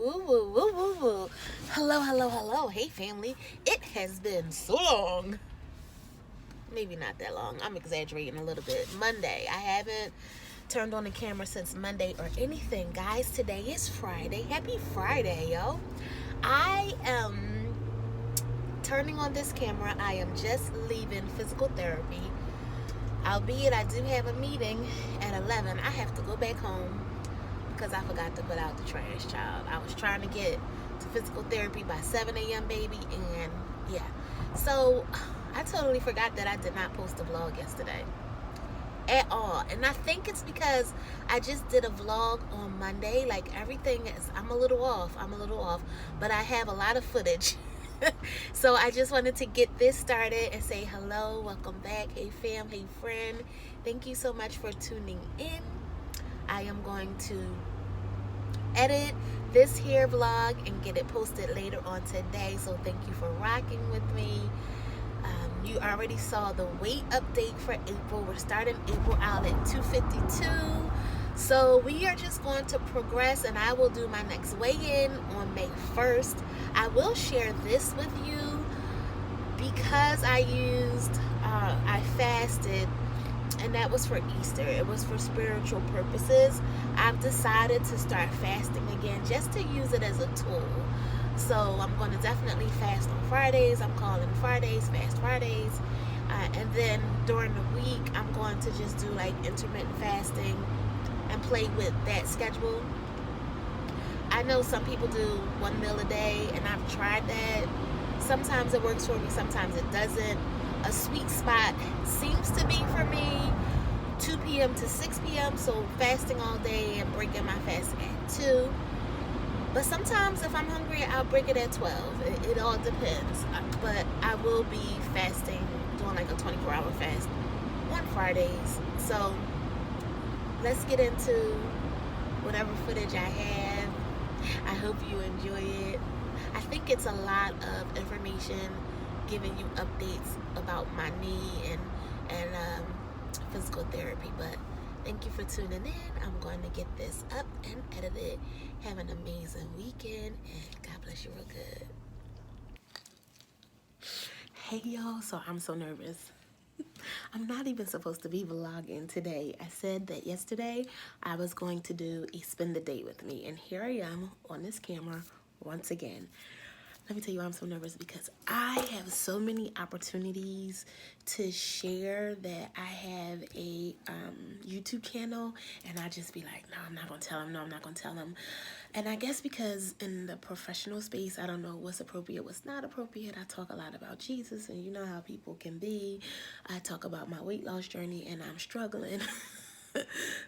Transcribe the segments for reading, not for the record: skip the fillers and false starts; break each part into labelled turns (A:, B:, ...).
A: Woo, woo, woo, woo, woo. Hello, hello, hello. Hey, family. It has been so long. Maybe not that long. I'm exaggerating a little bit. Monday. I haven't turned on the camera since Monday or anything. Guys, today is Friday. Happy Friday, yo. I am turning on this camera. I am just leaving physical therapy. Albeit I do have a meeting at 11. I have to go back home because I forgot to put out the trash, child. I was trying to get to physical therapy by 7 a.m., baby, and yeah. So I totally forgot that I did not post a vlog yesterday at all. And I think it's because I just did a vlog on Monday. Like, everything is, I'm a little off, but I have a lot of footage. So I just wanted to get this started and say hello, welcome back, hey fam, hey friend. Thank you so much for tuning in. I am going to edit this here vlog and get it posted later on today. So thank you for rocking with me. You already saw the weight update for April. We're starting April out at 252. So we are just going to progress, and I will do my next weigh-in on May 1st. I will share this with you because I fasted, and that was for Easter. It was for spiritual purposes. I've decided to start fasting again just to use it as a tool. So I'm going to definitely fast on Fridays. I'm calling Fridays Fast Fridays. And then during the week, I'm going to just do like intermittent fasting and play with that schedule. I know some people do 1 meal a day, and I've tried that. Sometimes it works for me, sometimes it doesn't. A sweet spot seems to be for me 2 p.m. to 6 p.m. So fasting all day and breaking my fast at 2. But sometimes if I'm hungry, I'll break it at 12. It all depends. But I will be fasting, doing like a 24-hour fast on Fridays. So let's get into whatever footage I have. I hope you enjoy it. I think it's a lot of information giving you updates about my knee and physical therapy. But thank you for tuning in. I'm going to get this up and edited. Have an amazing weekend, and God bless you real good. Hey y'all, so I'm so nervous. I'm not even supposed to be vlogging today. I said that yesterday I was going to do a spend the day with me, and here I am on this camera once again. Let me tell you why I'm so nervous, because I have so many opportunities to share that I have a YouTube channel, and I just be like, no, I'm not going to tell him. No, I'm not going to tell him. And I guess because in the professional space, I don't know what's appropriate, what's not appropriate. I talk a lot about Jesus, and you know how people can be. I talk about my weight loss journey, and I'm struggling.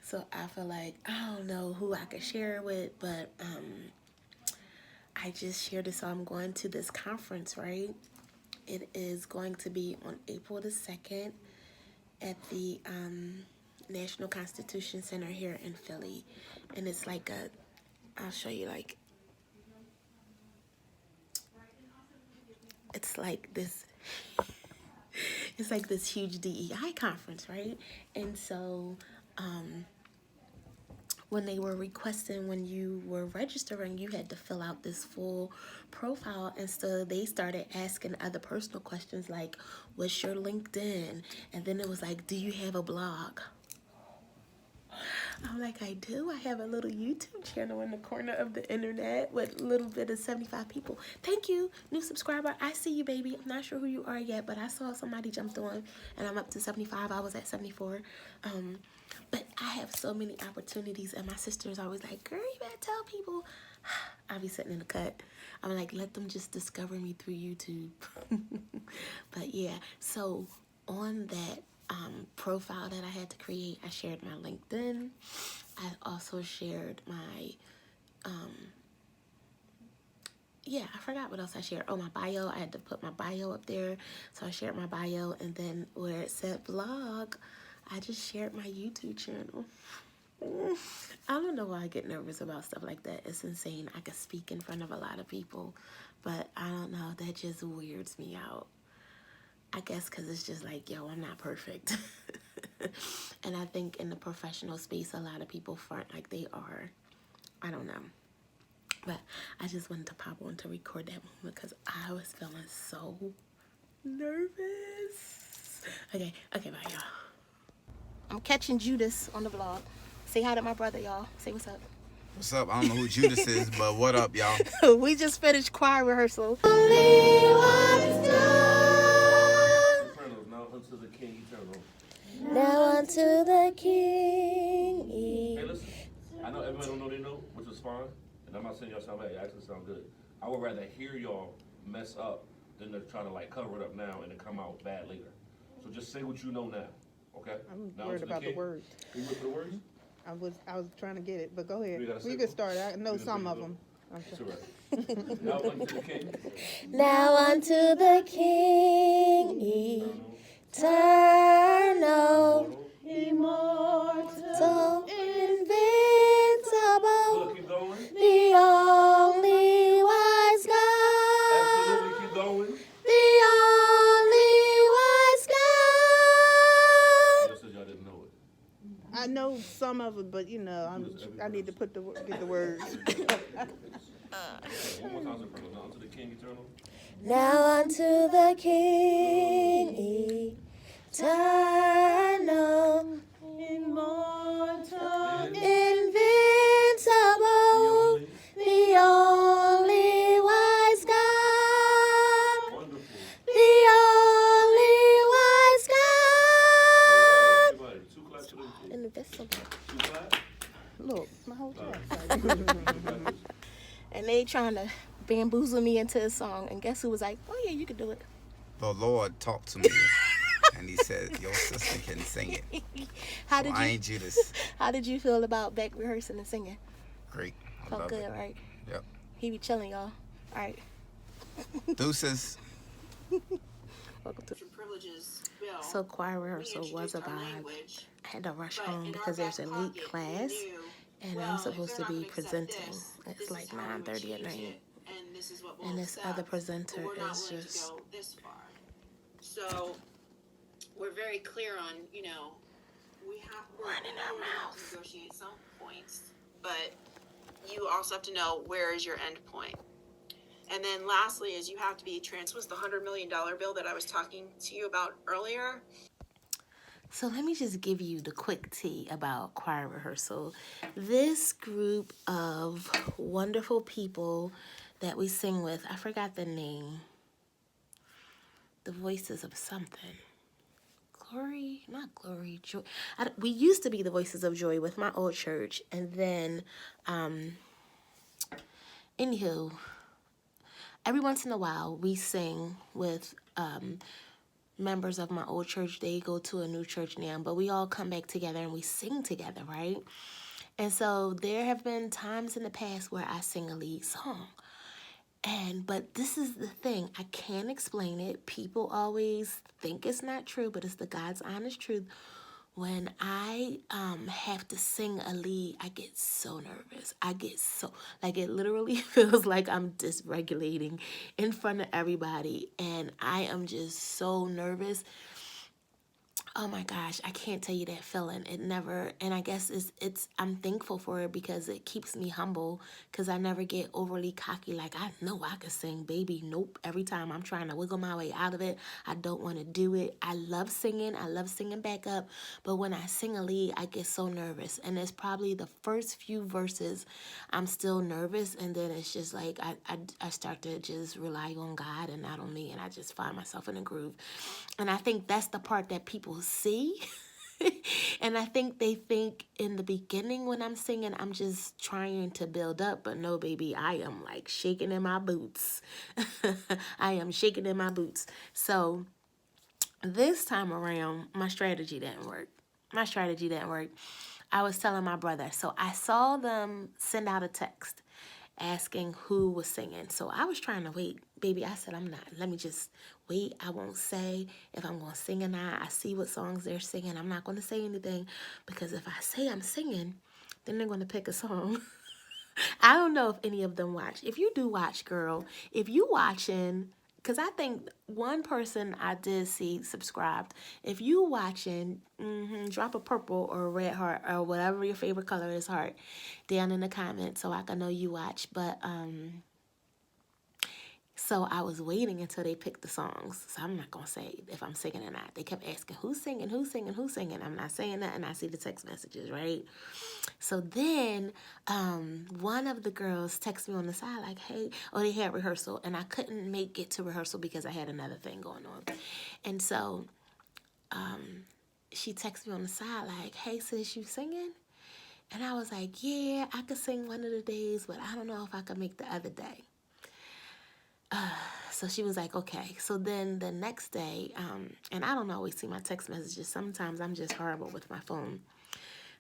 A: So I feel like I don't know who I could share it with, but I just shared this. So I'm going to this conference, right? It is going to be on April the 2nd at the National Constitution Center here in Philly. And it's like I'll show you, like, it's like this, it's like this huge DEI conference, right? And so, when they were requesting, when you were registering, you had to fill out this full profile. And so they started asking other personal questions like, what's your LinkedIn? And then it was like, do you have a blog? I'm like, I do. I have a little YouTube channel in the corner of the internet with a little bit of 75 people. Thank you, new subscriber. I see you, baby. I'm not sure who you are yet, but I saw somebody jumped on, and I'm up to 75. I was at 74. But I have so many opportunities, and my sister's always like, girl, you better tell people. I'll be sitting in the cut. I'm like, let them just discover me through YouTube. But yeah, so on that profile that I had to create, I shared my LinkedIn. I also shared my, I forgot what else I shared. Oh, my bio. I had to put my bio up there. So I shared my bio, and then where it said vlog, I just shared my YouTube channel. I don't know why I get nervous about stuff like that. It's insane. I could speak in front of a lot of people, but I don't know. That just weirds me out. I guess because it's just like, yo, I'm not perfect. And I think in the professional space, a lot of people front like they are. I don't know. But I just wanted to pop on to record that moment because I was feeling so nervous. Okay, bye, y'all. I'm catching Judas on the vlog. Say hi to my brother, y'all. Say what's up.
B: What's up? I don't know who Judas is, but what up, y'all?
A: We just finished choir rehearsal.
C: Now unto the King eternal.
A: Now unto the King.
C: Hey, listen. I know everybody don't know they know, which is fine. And I'm not saying y'all sound bad. It actually sound good. I would rather hear y'all mess up than to try to like cover it up now and it come out bad later. So just say what you know now. Okay?
D: I'm
C: Now
D: worried
C: unto
D: about the
C: King.
D: words.
C: You worried for the words?
D: I was trying to get it, but go ahead.
C: You gotta say
D: We
C: them.
D: can start. I know
C: You
D: some
C: gotta
D: of
C: say
D: them. I'm
C: It's
D: sorry.
C: all right. Now unto the King.
A: Now unto the King eternal, immortal, invincible,
C: Good, keep going.
A: the only wise God.
C: Absolutely, keep going.
A: The only wise God.
C: Just said y'all didn't know it.
D: I know some of it, but I need to get the words.
C: One more time, soprano. Now unto the King eternal.
A: Now unto the King eternal, immortal, invincible, the only wise God.
C: Wonderful.
A: The only wise God.
C: Everybody, two claps to them two.
A: Invisible.
C: Two claps.
D: Look, my whole chest.
A: And they trying to bamboozle me into a song. And guess who was like, oh yeah, you can do it.
B: The Lord talked to me, and He said, "Your sister can sing it."
A: How
B: So
A: did
B: I
A: you
B: ain't Judas.
A: How did you feel about back rehearsing and singing?
B: Great. I
A: Felt
B: love
A: good,
B: it.
A: right?
B: Yep.
A: He be chilling, y'all. All right.
B: Deuces.
A: Welcome to.
E: Privileges bill.
A: So choir rehearsal was a
E: our
A: vibe.
E: language,
A: I had to rush
E: but
A: home
E: in our
A: because there's
E: back
A: an elite
E: pocket, we
A: class,
E: knew,
A: and
E: well,
A: I'm
E: if
A: supposed
E: they're
A: to
E: not
A: be
E: gonna accept
A: presenting.
E: this,
A: It's
E: this
A: like
E: is how we would
A: 9:30 at
E: change
A: night,
E: it, and this is what we'll
A: and this
E: accept,
A: other
E: but
A: presenter
E: we're not
A: is
E: willing
A: just.
E: to go this far. So we're very clear on, we're
A: Running our
E: willing to
A: mouth.
E: negotiate some points, but you also have to know where is your end point. And then lastly is you have to be was the $100 million bill that I was talking to you about earlier.
A: So let me just give you the quick tea about choir rehearsal. This group of wonderful people that we sing with, I forgot the name. The Voices of something. Glory, not Glory, Joy. We used to be the Voices of Joy with my old church. And then, anywho, every once in a while we sing with members of my old church. They go to a new church now, but we all come back together and we sing together, right? And so there have been times in the past where I sing a lead song. But this is the thing, I can't explain it. People always think it's not true, but it's the God's honest truth. When I have to sing a lead, I get so nervous. I get so, like, it literally feels like I'm dysregulating in front of everybody. And I am just so nervous. Oh my gosh, I can't tell you that feeling. It never, and I guess I'm thankful for it because it keeps me humble, because I never get overly cocky like I know I can sing, baby. Nope. Every time I'm trying to wiggle my way out of it, I don't want to do it. I love singing backup, but when I sing a lead, I get so nervous. And it's probably the first few verses I'm still nervous, and then it's just like I start to just rely on God and not on me, and I just find myself in a groove. And I think that's the part that people see. And I think they think in the beginning when I'm singing, I'm just trying to build up. But no, baby, I am like shaking in my boots. I am shaking in my boots. So this time around, my strategy didn't work. I was telling my brother. So I saw them send out a text asking who was singing. So I was trying to wait. Baby, I said, I'm not. Let me just wait. I won't say if I'm going to sing or not. I see what songs they're singing. I'm not going to say anything, because if I say I'm singing, then they're going to pick a song. I don't know if any of them watch. If you do watch, girl, if you watching, because I think one person I did see subscribed. If you watching, drop a purple or a red heart or whatever your favorite color is, heart, down in the comments so I can know you watch. But so I was waiting until they picked the songs. So I'm not going to say if I'm singing or not. They kept asking, who's singing, who's singing, who's singing? I'm not saying that, and I see the text messages, right? So then one of the girls texted me on the side like, hey, they had rehearsal, and I couldn't make it to rehearsal because I had another thing going on. And so she texted me on the side like, hey, sis, you singing? And I was like, yeah, I could sing one of the days, but I don't know if I could make the other day. So she was like, okay. So then the next day, and I don't always see my text messages. Sometimes I'm just horrible with my phone.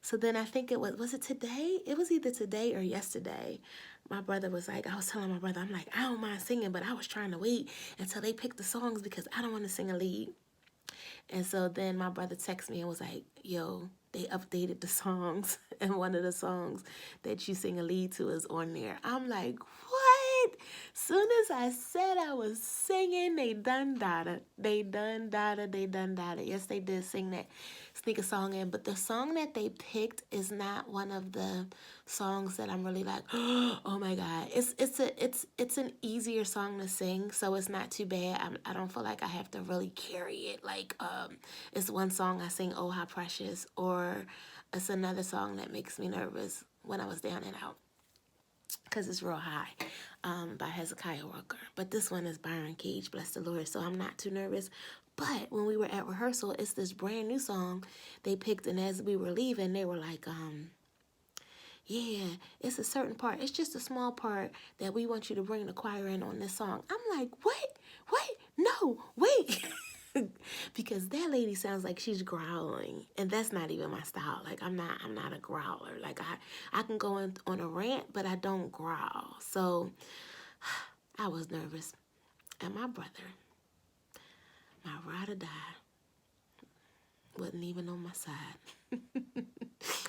A: So then I think it was it today? It was either today or yesterday. My brother was like, I was telling my brother, I'm like, I don't mind singing, but I was trying to wait until they picked the songs because I don't want to sing a lead. And so then my brother texted me and was like, yo, they updated the songs, and one of the songs that you sing a lead to is on there. I'm like, what? Soon as I said I was singing, they done data. Yes, they did sing that, sneak a song in, but the song that they picked is not one of the songs that I'm really like, oh my God. It's an easier song to sing, so it's not too bad. I don't feel like I have to really carry it. Like it's one song I sing, Oh How Precious, or it's another song that makes me nervous, When I Was Down and Out, because it's real high, by Hezekiah Walker. But this one is Byron Cage, bless the Lord, so I'm not too nervous. But when we were at rehearsal, it's this brand new song they picked, and as we were leaving, they were like, yeah, it's a certain part. It's just a small part that we want you to bring the choir in on this song. I'm like, what? No, wait. Because that lady sounds like she's growling, and that's not even my style. Like I'm not a growler. Like I can go on a rant, but I don't growl. So I was nervous, and my brother, my ride or die, wasn't even on my side.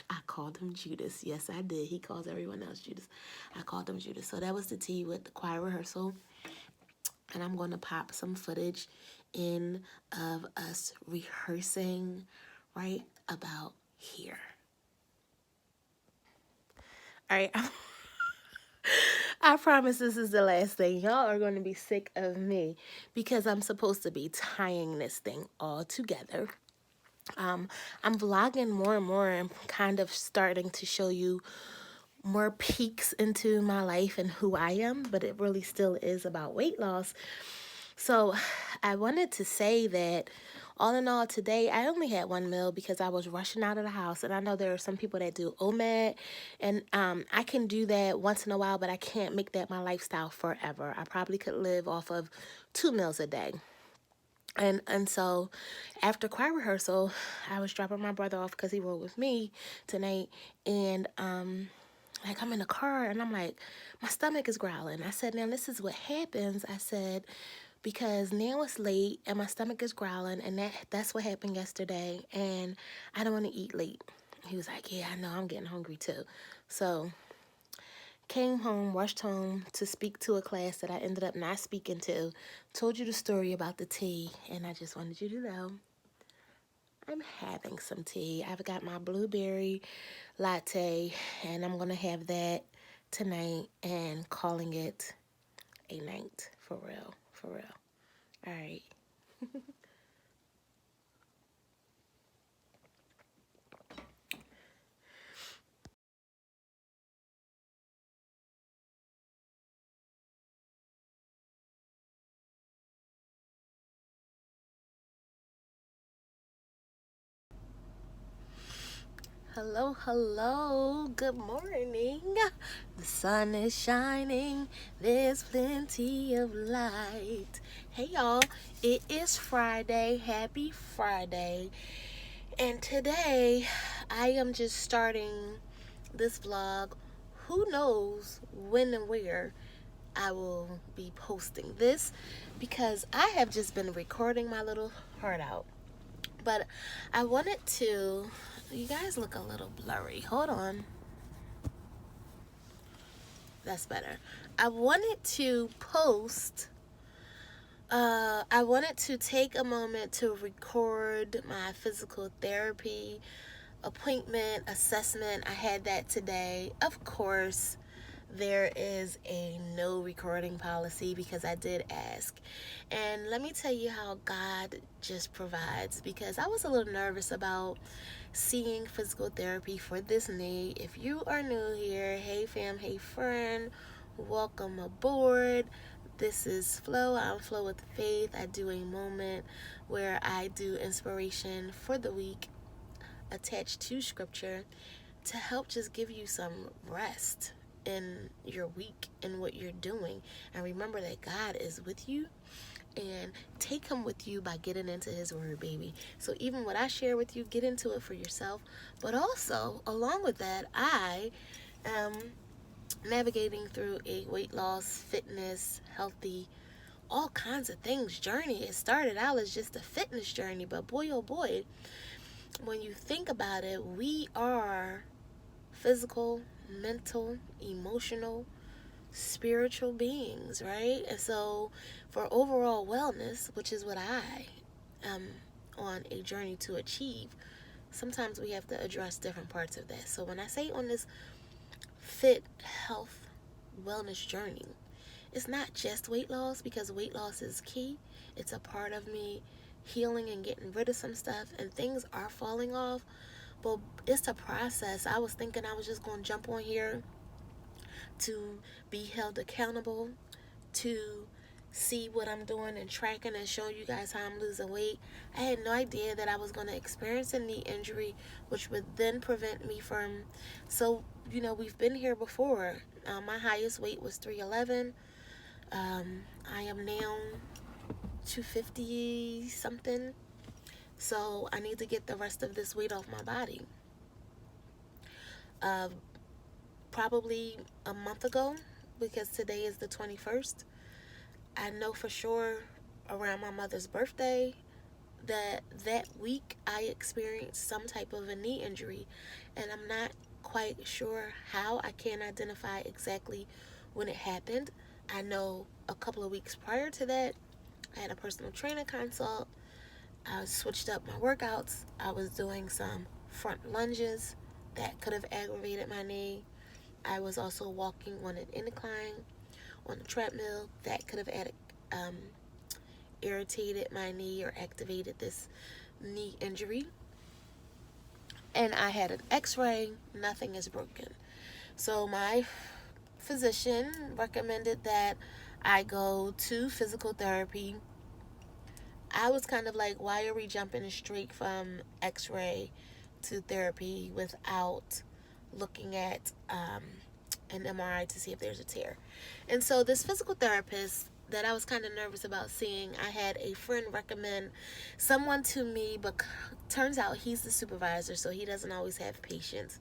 A: I called him Judas. Yes, I did. He calls everyone else Judas. I called him Judas. So that was the tea with the choir rehearsal. And I'm going to pop some footage in of us rehearsing right about here. All right. I promise this is the last thing. Y'all are going to be sick of me because I'm supposed to be tying this thing all together. I'm vlogging more and more and kind of starting to show you more peeks into my life and who I am, but it really still is about weight loss. So I wanted to say that all in all today, I only had one meal because I was rushing out of the house. And I know there are some people that do OMAD, and I can do that once in a while, but I can't make that my lifestyle forever. I probably could live off of 2 meals a day. And so after choir rehearsal, I was dropping my brother off because he rode with me tonight. And like I'm in the car and I'm like, my stomach is growling. I said, now this is what happens. I said, because now it's late and my stomach is growling, and that's what happened yesterday, and I don't want to eat late. He was like, yeah, I know, I'm getting hungry too. So came home, rushed home to speak to a class that I ended up not speaking to. Told you the story about the tea, and I just wanted you to know I'm having some tea. I've got my blueberry latte, and I'm going to have that tonight and calling it a night. For real. All right. Hello, good morning. The sun is shining, there's plenty of light. Hey y'all, it is Friday, happy Friday. And today, I am just starting this vlog. Who knows when and where I will be posting this, because I have just been recording my little heart out. But I wanted to, you guys look a little blurry. Hold on. That's better. I wanted to post I wanted to take a moment to record my physical therapy appointment assessment. I had that today. Of course, there is a no recording policy because I did ask. And let me tell you how God just provides, because I was a little nervous about seeing physical therapy for this knee. If you are new here, hey fam, hey friend, welcome aboard. This is Flo. I'm Flo with Faith. I do a moment where I do inspiration for the week attached to scripture to help just give you some rest in your week and what you're doing. And remember that God is with you, and take him with you by getting into his word, baby. So even what I share with you, get into it for yourself. But also, along with that, I am navigating through a weight loss, fitness, healthy, all kinds of things journey. It started out as just a fitness journey, but boy, oh boy, when you think about it, we are physical, mental, emotional, spiritual beings, right? And so for overall wellness, which is what I am on a journey to achieve, sometimes we have to address different parts of that. So when I say on this fit, health, wellness journey, it's not just weight loss, because weight loss is key. It's a part of me healing and getting rid of some stuff, and things are falling off, but it's a process. I was thinking I was just going to jump on here to be held accountable, to see what I'm doing and tracking and showing you guys how I'm losing weight. I had no idea that I was going to experience a knee injury, which would then prevent me from, so, you know, we've been here before. My highest weight was 311. I am now 250 something. So I need to get the rest of this weight off my body. Probably a month ago, because today is the 21st. I know for sure around my mother's birthday that week I experienced some type of a knee injury, and I'm not quite sure how. I can't identify exactly when it happened. I know a couple of weeks prior to that, I had a personal trainer consult. I switched up my workouts. I was doing some front lunges that could have aggravated my knee. I was also walking on an incline on the treadmill that could have irritated my knee or activated this knee injury. And I had an x-ray. Nothing is broken. So my physician recommended that I go to physical therapy. I was kind of like, why are we jumping straight from x-ray to therapy without looking at an MRI to see if there's a tear? And so this physical therapist that I was kind of nervous about seeing, I had a friend recommend someone to me, but turns out he's the supervisor, so he doesn't always have patience.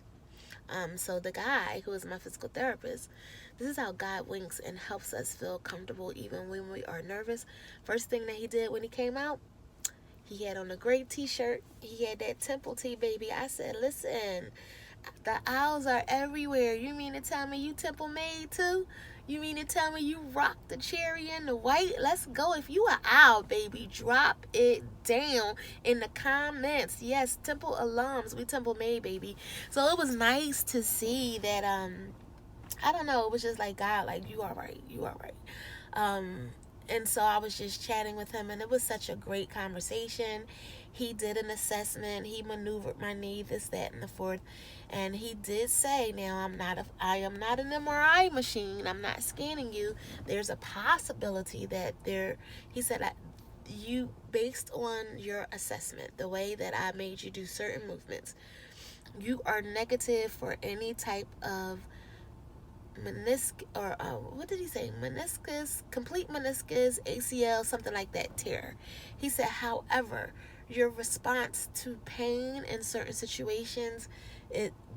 A: So the guy who is my physical therapist, this is how God winks and helps us feel comfortable even when we are nervous. First thing that he did when he came out, he had on a gray t-shirt. He had that Temple tee, baby. I said, listen, the owls are everywhere. You mean to tell me you Temple made too? You mean to tell me you rock the cherry and the white? Let's go. If you an owl, baby, drop it down in the comments. Yes, Temple alums. We Temple made, baby. So it was nice to see that, I don't know, it was just like, God, like, you are right. You are right. And so I was just chatting with him, and it was such a great conversation. He did an assessment. He maneuvered my knee, this, that, and the fourth. And he did say, now I am not an MRI machine. I'm not scanning you. There's a possibility that he said, you, based on your assessment, the way that I made you do certain movements, you are negative for any type of meniscus, or what did he say? Meniscus, complete meniscus, ACL, something like that, tear. He said, however, your response to pain in certain situations,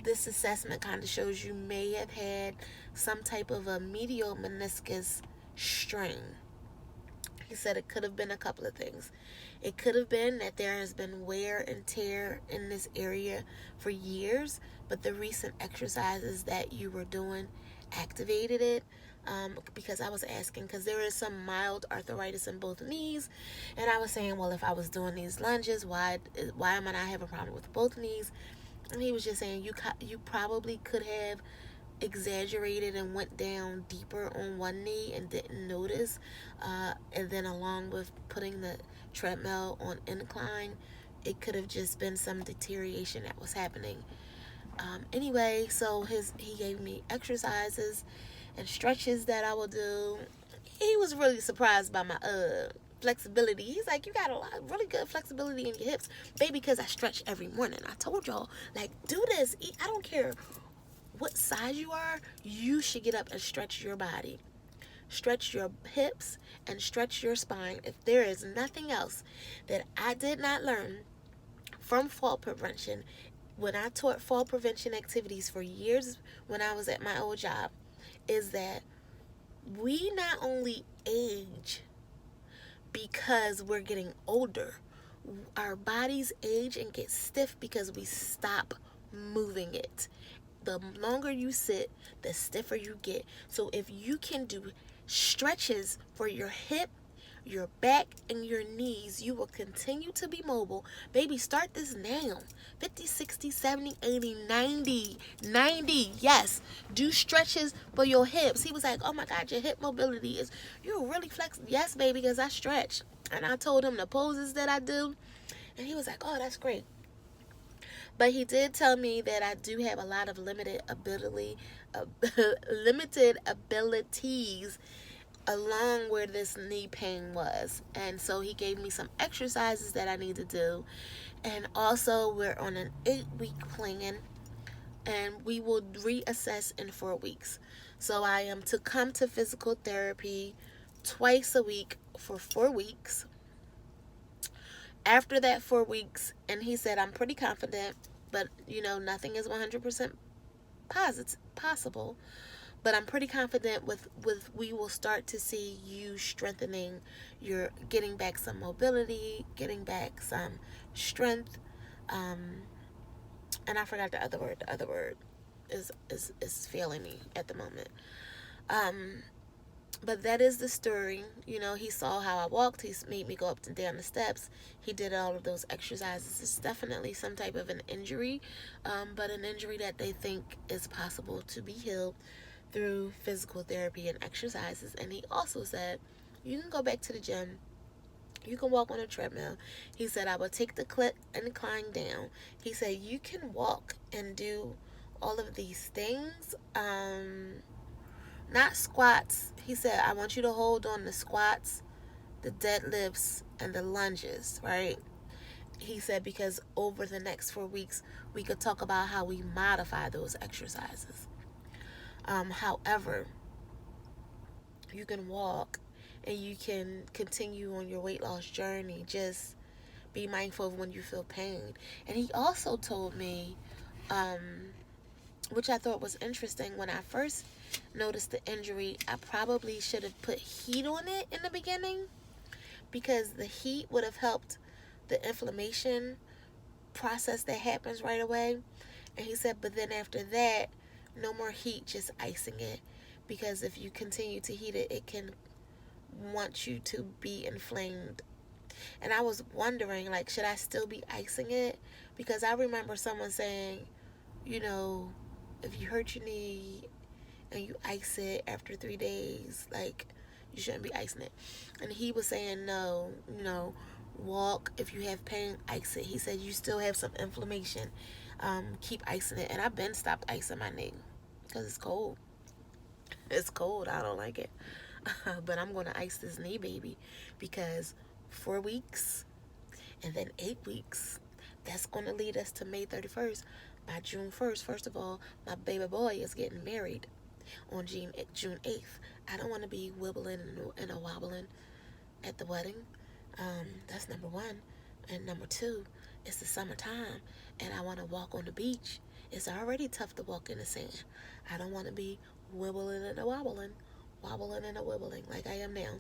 A: this assessment kind of shows you may have had some type of a medial meniscus strain. He said it could have been a couple of things. It could have been that there has been wear and tear in this area for years, but the recent exercises that you were doing activated it. because I was asking, because there is some mild arthritis in both knees, and I was saying, well, if I was doing these lunges, why am I not having a problem with both knees? And he was just saying, you probably could have exaggerated and went down deeper on one knee and didn't notice, and then along with putting the treadmill on incline, it could have just been some deterioration that was happening. Anyway, so he gave me exercises and stretches that I will do. He was really surprised by my flexibility. He's like, you got a lot really good flexibility in your hips, baby, because I stretch every morning. I told y'all, like, do this. I don't care what size you are, you should get up and stretch your body. Stretch your hips and stretch your spine. If there is nothing else that I did not learn from fall prevention, when I taught fall prevention activities for years when I was at my old job, is that we not only age because we're getting older, our bodies age and get stiff because we stop moving it. The longer you sit, the stiffer you get. So if you can do stretches for your hip, your back, and your knees, you will continue to be mobile. Baby, start this now. 50, 60, 70, 80, 90. Yes. Do stretches for your hips. He was like, oh my God, your hip mobility is, you're really flexible. Yes, baby, because I stretch. And I told him the poses that I do. And he was like, oh, that's great. But he did tell me that I do have a lot of limited abilities along where this knee pain was. And so he gave me some exercises that I need to do. And also we're on an 8-week plan, and we will reassess in 4 weeks. So I am to come to physical therapy twice a week for 4 weeks. After that 4 weeks, and he said, I'm pretty confident, but nothing is 100% possible. But I'm pretty confident with we will start to see you strengthening getting back some mobility, getting back some strength. And I forgot the other word. The other word is failing me at the moment. But that is the story. He saw how I walked. He made me go up and down the steps. He did all of those exercises. It's definitely some type of an injury, but an injury that they think is possible to be healed through physical therapy and exercises. And he also said, you can go back to the gym. You can walk on a treadmill. He said, I will take the clip and climb down. He said, you can walk and do all of these things. Not squats. He said, I want you to hold on the squats, the deadlifts, and the lunges, right? He said, because over the next 4 weeks, we could talk about how we modify those exercises. However, you can walk and you can continue on your weight loss journey. Just be mindful of when you feel pain. And he also told me, which I thought was interesting, when I first noticed the injury, I probably should have put heat on it in the beginning, because the heat would have helped the inflammation process that happens right away. And he said, but then after that, no more heat, just icing it, because if you continue to heat it, it can want you to be inflamed. And I was wondering, like, should I still be icing it? Because I remember someone saying, if you hurt your knee and you ice it after 3 days, like, you shouldn't be icing it. And he was saying, no, walk. If you have pain, ice it. He said, you still have some inflammation. Keep icing it. And I've been stopped icing my knee because it's cold. It's cold. I don't like it. But I'm going to ice this knee, baby, because 4 weeks and then 8 weeks, that's going to lead us to May 31st. By June 1st, first of all, my baby boy is getting married on June 8th. I don't want to be wibbling and a wobbling at the wedding. That's number one. And number two, it's the summertime, and I want to walk on the beach. It's already tough to walk in the sand. I don't want to be wibbling and a wobbling and a wibbling like I am now.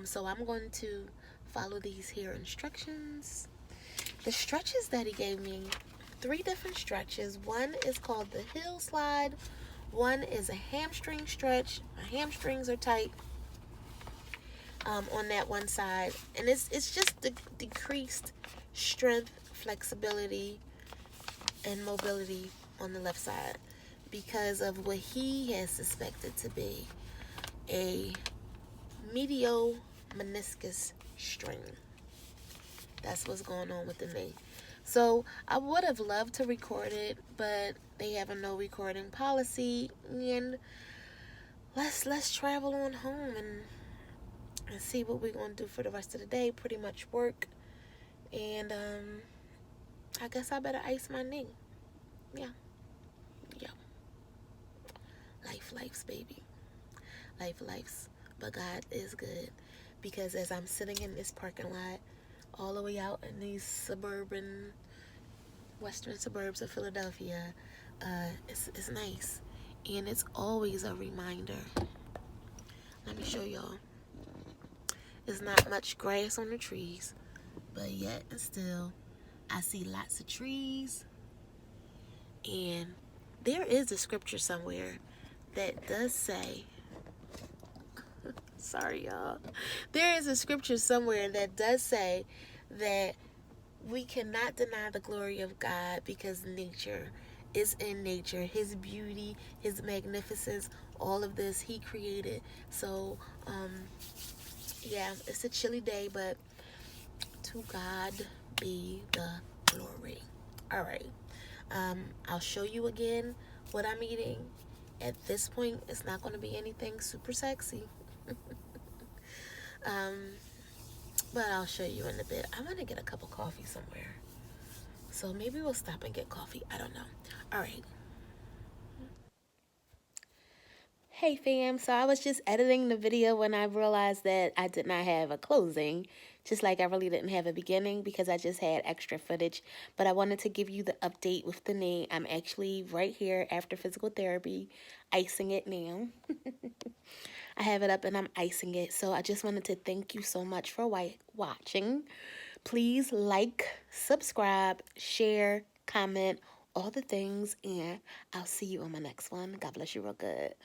A: So I'm going to follow these here instructions. The stretches that he gave me, 3 different stretches. One is called the hill slide. One is a hamstring stretch. My hamstrings are tight on that one side, and it's just the decreased strength, flexibility, and mobility on the left side because of what he has suspected to be a medial meniscus strain. That's what's going on with the knee. So I would have loved to record it, but they have a no recording policy, and let's travel on home and see what we're gonna do for the rest of the day. Pretty much work, and I guess I better ice my knee. Yeah. Life's baby. Life's. But God is good, because as I'm sitting in this parking lot, all the way out in these western suburbs of Philadelphia, it's nice, and it's always a reminder. Let me show y'all. There's not much grass on the trees, but yet and still, I see lots of trees, and there is a scripture somewhere that does say, sorry y'all, there is a scripture somewhere that does say that we cannot deny the glory of God, because nature is in nature. His beauty, his magnificence, all of this he created. So yeah, it's a chilly day, but to God be the glory. All right, I'll show you again what I'm eating. At this point, it's not going to be anything super sexy. But I'll show you in a bit. I want to get a cup of coffee somewhere, so maybe we'll stop and get coffee. I don't know. All right. Hey fam, so I was just editing the video when I realized that I did not have a closing, just like I really didn't have a beginning, because I just had extra footage. But I wanted to give you the update with the knee. I'm actually right here after physical therapy, icing it now. I have it up and I'm icing it. So I just wanted to thank you so much for watching. Please like, subscribe, share, comment, all the things, and I'll see you on my next one. God bless you real good.